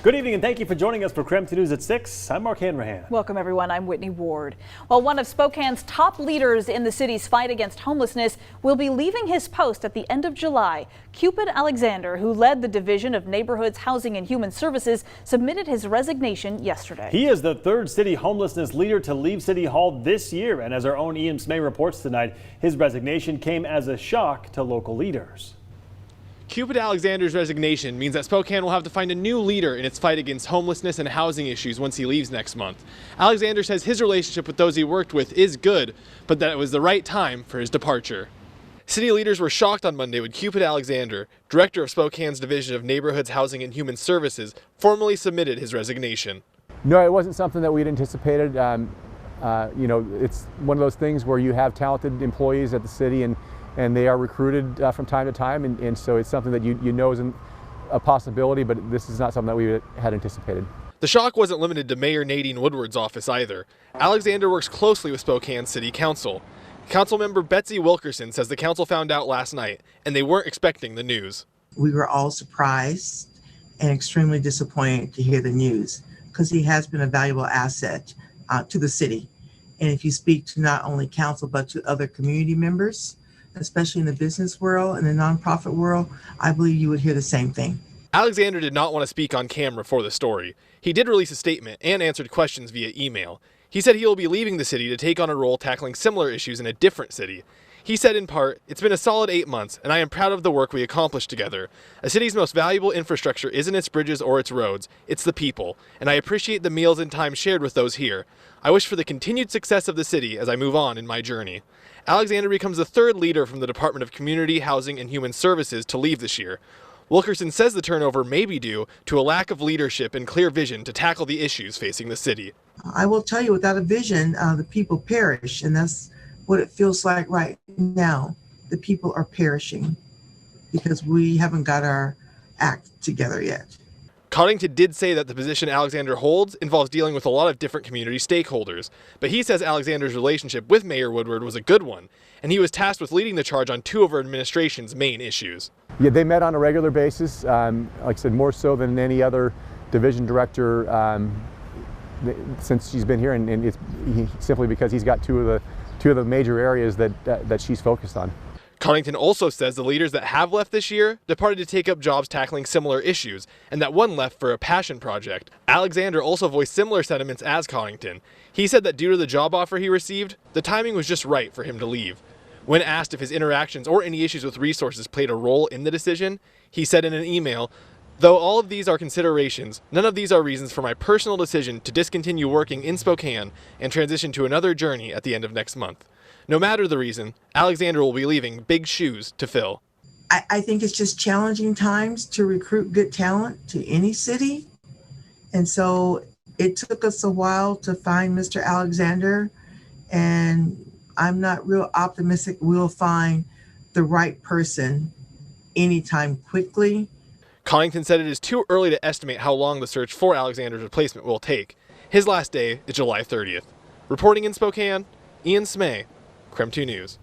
Good evening and thank you for joining us for KREM 2 News at 6. I'm Mark Hanrahan. Welcome everyone, I'm Whitney Ward. Well, one of Spokane's top leaders in the city's fight against homelessness will be leaving his post at the end of July. Cupid Alexander, who led the Division of Neighborhoods, Housing and Human Services, submitted his resignation yesterday. He is the third city homelessness leader to leave City Hall this year, and as our own Ian Smay reports tonight, his resignation came as a shock to local leaders. Cupid Alexander's resignation means that Spokane will have to find a new leader in its fight against homelessness and housing issues once he leaves next month. Alexander says his relationship with those he worked with is good, but that it was the right time for his departure. City leaders were shocked on Monday when Cupid Alexander, director of Spokane's Division of Neighborhoods, Housing and Human Services, formally submitted his resignation. No, it wasn't something that we'd anticipated. It's one of those things where you have talented employees at the city and they are recruited from time to time, and so it's something that you know isn't a possibility, but this is not something that we had anticipated. The shock wasn't limited to Mayor Nadine Woodward's office either. Alexander works closely with Spokane City Council. Councilmember Betsy Wilkerson says the council found out last night, and they weren't expecting the news. We were all surprised and extremely disappointed to hear the news, because he has been a valuable asset to the city. And if you speak to not only council, but to other community members, especially in the business world and the nonprofit world, I believe you would hear the same thing. Alexander did not want to speak on camera for the story. He did release a statement and answered questions via email. He said he will be leaving the city to take on a role tackling similar issues in a different city. He said in part, "It's been a solid 8 months, and I am proud of the work we accomplished together. A city's most valuable infrastructure isn't its bridges or its roads, it's the people, and I appreciate the meals and time shared with those here. I wish for the continued success of the city as I move on in my journey." Alexander becomes the third leader from the Department of Community, Housing and Human Services to leave this year. Wilkerson says the turnover may be due to a lack of leadership and clear vision to tackle the issues facing the city. I will tell you, without a vision, the people perish, and that's what it feels like right now. The people are perishing because we haven't got our act together yet. Coddington did say that the position Alexander holds involves dealing with a lot of different community stakeholders, but he says Alexander's relationship with Mayor Woodward was a good one, and he was tasked with leading the charge on 2 of our administration's main issues. Yeah, they met on a regular basis, like I said, more so than any other division director since she's been here, and it's simply because he's got two of the major areas that she's focused on. Coddington also says the leaders that have left this year departed to take up jobs tackling similar issues, and that one left for a passion project. Alexander also voiced similar sentiments as Coddington. He said that due to the job offer he received, the timing was just right for him to leave. When asked if his interactions or any issues with resources played a role in the decision, he said in an email, "Though all of these are considerations, none of these are reasons for my personal decision to discontinue working in Spokane and transition to another journey at the end of next month." No matter the reason, Alexander will be leaving big shoes to fill. I think it's just challenging times to recruit good talent to any city. And so it took us a while to find Mr. Alexander, and I'm not real optimistic we'll find the right person anytime quickly. Coddington said it is too early to estimate how long the search for Alexander's replacement will take. His last day is July 30th. Reporting in Spokane, Ian Smay, KREM 2 News.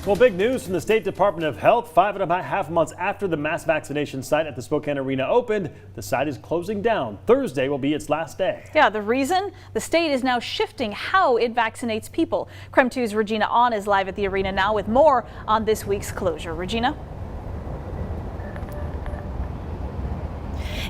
Well, big news from the State Department of Health. 5.5 months after the mass vaccination site at the Spokane Arena opened, the site is closing down. Thursday will be its last day. Yeah, the reason? The state is now shifting how it vaccinates people. KREM 2's Regina On is live at the arena now with more on this week's closure. Regina?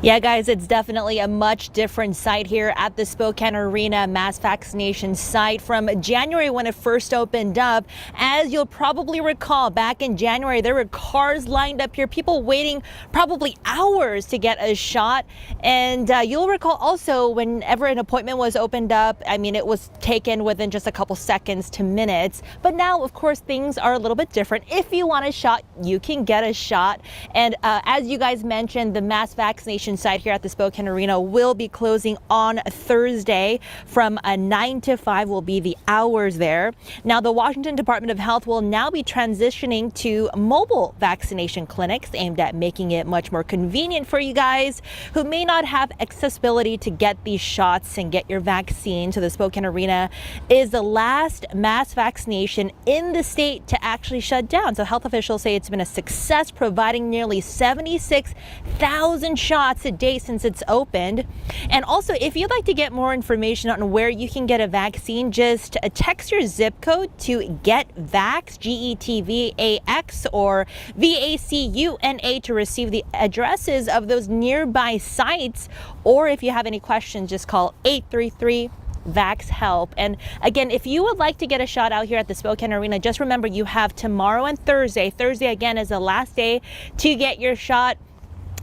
Yeah, guys, it's definitely a much different site here at the Spokane Arena mass vaccination site from January when it first opened up. As you'll probably recall, back in January, there were cars lined up here, people waiting probably hours to get a shot. And you'll recall also whenever an appointment was opened up, I mean, it was taken within just a couple seconds to minutes. But now, of course, things are a little bit different. If you want a shot, you can get a shot. And as you guys mentioned, the mass vaccination site here at the Spokane Arena will be closing on Thursday from 9 to 5 will be the hours there. Now, the Washington Department of Health will now be transitioning to mobile vaccination clinics aimed at making it much more convenient for you guys who may not have accessibility to get these shots and get your vaccine. So the Spokane Arena is the last mass vaccination in the state to actually shut down. So health officials say it's been a success, providing nearly 76,000 shots shots a day since it's opened. And also, if you'd like to get more information on where you can get a vaccine, just text your zip code to GetVax, GETVAX, or VACUNA to receive the addresses of those nearby sites. Or if you have any questions, just call 833 Vax Help. And again, if you would like to get a shot out here at the Spokane Arena, just remember you have tomorrow and Thursday. Thursday again is the last day to get your shot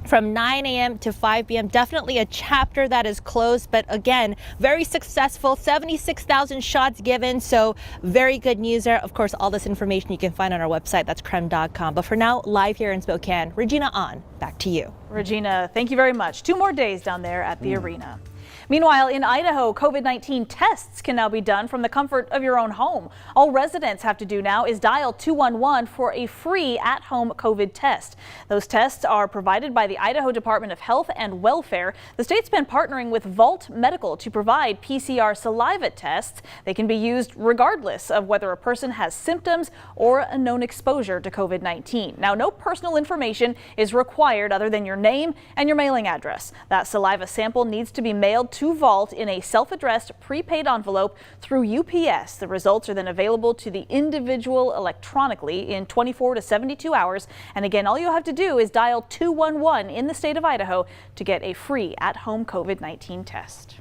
from 9 a.m. to 5 p.m. Definitely a chapter that is closed, but again, very successful. 76,000 shots given, so very good news there. Of course, all this information you can find on our website. That's krem.com. But for now, live here in Spokane, Regina On, back to you. Regina, thank you very much. 2 more days down there at the arena. Meanwhile, in Idaho, COVID-19 tests can now be done from the comfort of your own home. All residents have to do now is dial 211 for a free at-home COVID test. Those tests are provided by the Idaho Department of Health and Welfare. The state's been partnering with Vault Medical to provide PCR saliva tests. They can be used regardless of whether a person has symptoms or a known exposure to COVID-19. Now, no personal information is required other than your name and your mailing address. That saliva sample needs to be mailed to Vault in a self-addressed prepaid envelope through UPS. The results are then available to the individual electronically in 24 to 72 hours. And again, all you have to do is dial 211 in the state of Idaho to get a free at-home COVID-19 test.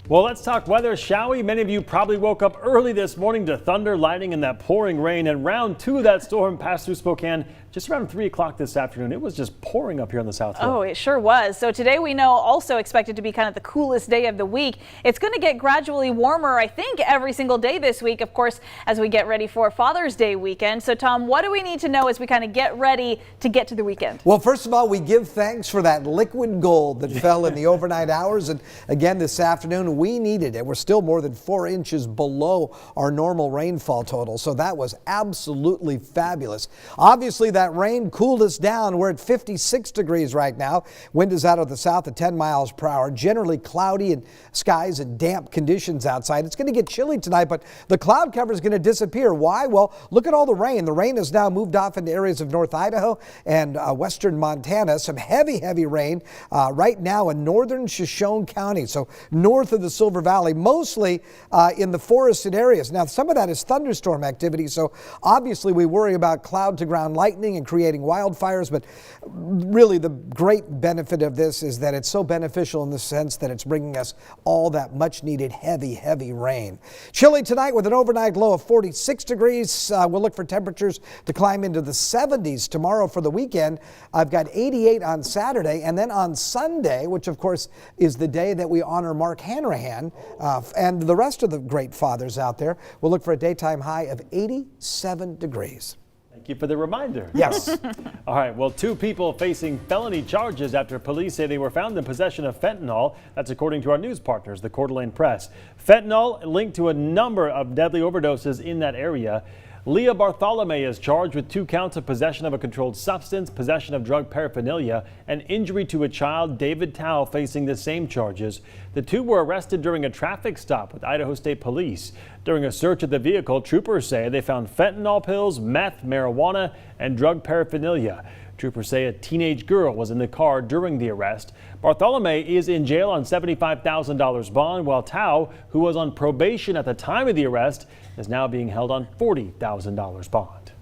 Well, let's talk weather, shall we? Many of you probably woke up early this morning to thunder, lightning, and that pouring rain. And round 2 of that storm passed through Spokane just around 3 o'clock this afternoon. It was just pouring up here on the South Hill. Oh, it sure was. So today we know also expected to be kind of the coolest day of the week. It's going to get gradually warmer, I think, every single day this week, of course, as we get ready for Father's Day weekend. So, Tom, what do we need to know as we kind of get ready to get to the weekend? Well, first of all, we give thanks for that liquid gold that fell in the overnight hours. And again, this afternoon, we needed it. We're still more than 4 inches below our normal rainfall total. So that was absolutely fabulous. Obviously, that rain cooled us down. We're at 56 degrees right now. Wind is out of the south at 10 miles per hour. Generally cloudy and skies and damp conditions outside. It's going to get chilly tonight, but the cloud cover is going to disappear. Why? Well, look at all the rain. The rain has now moved off into areas of North Idaho and western Montana. Some heavy rain right now in northern Shoshone County, so north of the Silver Valley, mostly in the forested areas. Now, some of that is thunderstorm activity, so obviously we worry about cloud-to-ground lightning and creating wildfires, but really the great benefit of this is that it's so beneficial in the sense that it's bringing us all that much-needed heavy rain. Chilly tonight with an overnight low of 46 degrees. We'll look for temperatures to climb into the 70s tomorrow for the weekend. I've got 88 on Saturday, and then on Sunday, which of course is the day that we honor Mark Hanrahan and the rest of the great fathers out there, we'll look for a daytime high of 87 degrees. Thank you for the reminder. Yes. All right, well, 2 people facing felony charges after police say they were found in possession of fentanyl. That's according to our news partners, the Coeur d'Alene Press. Fentanyl linked to a number of deadly overdoses in that area. Leah Bartholomew is charged with 2 counts of possession of a controlled substance, possession of drug paraphernalia, and injury to a child. David Tao facing the same charges. The 2 were arrested during a traffic stop with Idaho State Police. During a search of the vehicle, troopers say they found fentanyl pills, meth, marijuana, and drug paraphernalia. Troopers say a teenage girl was in the car during the arrest. Bartholomew is in jail on $75,000 bond, while Tao, who was on probation at the time of the arrest, is now being held on $40,000 bond.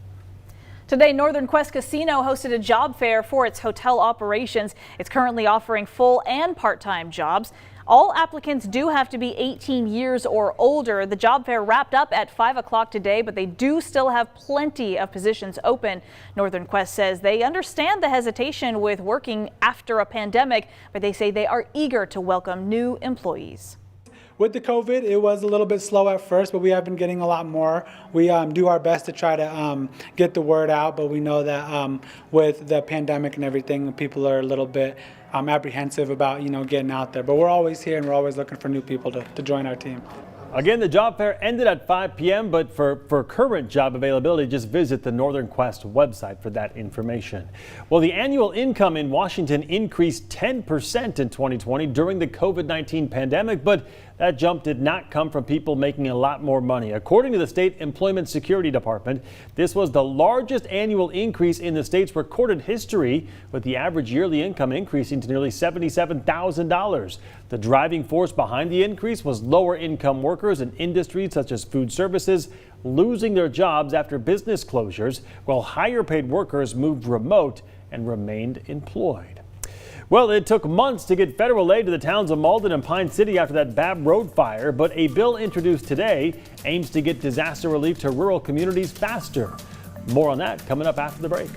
Today, Northern Quest Casino hosted a job fair for its hotel operations. It's currently offering full and part-time jobs. All applicants do have to be 18 years or older. The job fair wrapped up at 5 o'clock today, but they do still have plenty of positions open. Northern Quest says they understand the hesitation with working after a pandemic, but they say they are eager to welcome new employees. With the COVID, it was a little bit slow at first, but we have been getting a lot more. We do our best to try to get the word out, but we know that with the pandemic and everything, people are a little bit apprehensive about, getting out there. But we're always here and we're always looking for new people to join our team. Again, the job fair ended at 5 p.m., but for current job availability, just visit the Northern Quest website for that information. Well, the annual income in Washington increased 10% in 2020 during the COVID-19 pandemic, but That jump did not come from people making a lot more money. According to the state Employment Security Department, this was the largest annual increase in the state's recorded history, with the average yearly income increasing to nearly $77,000. The driving force behind the increase was lower income workers in industries such as food services losing their jobs after business closures, while higher paid workers moved remote and remained employed. Well, it took months to get federal aid to the towns of Malden and Pine City after that Babb Road fire, but a bill introduced today aims to get disaster relief to rural communities faster. More on that coming up after the break.